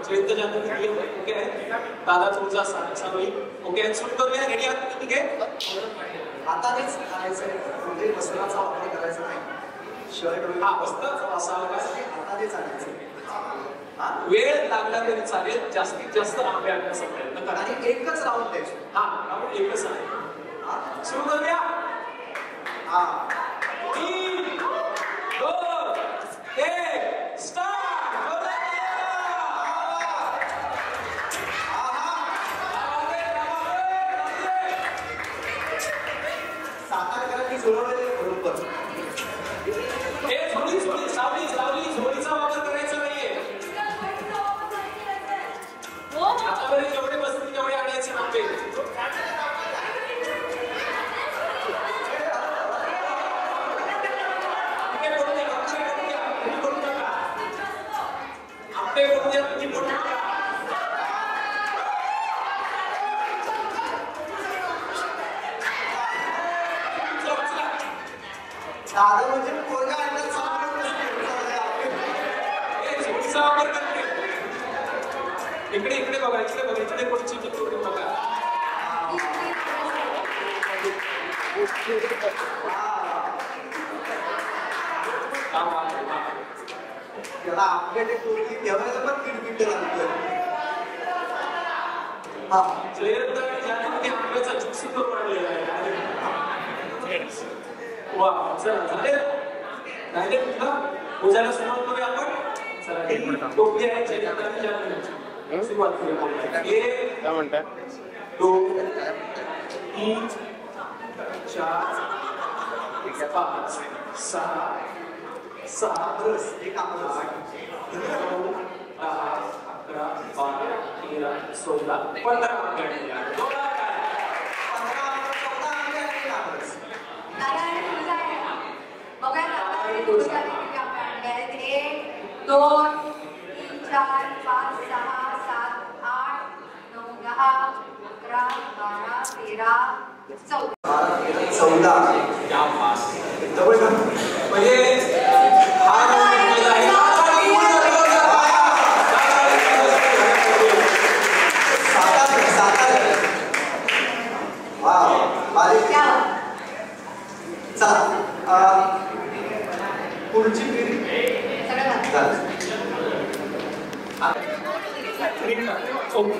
Jayant Janvi okay दादा तुमचा चालू ओके सुरू करूया रेडी आहात ठीक आहे हातानेच आणायचं म्हणजे वस्त्राचा वापर करायचा नाही शर्ट हा वस्त्राचा असावा हातानेच आणायचं वेळ लागला तरी चालेल जास्तीत जास्त अभ्यासाचा प्रयत्न करा आणि एकच राऊंड द्यायचं हा राऊंड एकच आहे सुरू करूया हा 3 2 1 स्टार्ट बरोबर झोळीचा वापर करायचा नाहीये आतापर्यंत जेवढे बसतील तेवढे आणायचे नव्हते दादा म्हणजे पोरगा आणण्यात झोळीचा वापर करते इकडे इकडे बघा इकडे कोणची चित्र बघा त्याला आपल्याकडे टोळी ठेवायला पण किटकिट लागतं हा जयंत आणि जानवी आंब्याचा ज्यूस करून आणलेला आहे वा चला झाले राहिले तुला उद्याला सुरुवात करूया आपण चला टोपी आहे जयंत आणि जानवी सुरुवात करूया 1 काय म्हणताय 2 3 4 5 6 एक आपण 9 10 11 12 13 16 15 दोन 3 4 5 6 7 8 9 10 11 12 13 14 क्या बात जवळ का म्हणजे हा राऊंड केला आहे पुढची पिढी ओके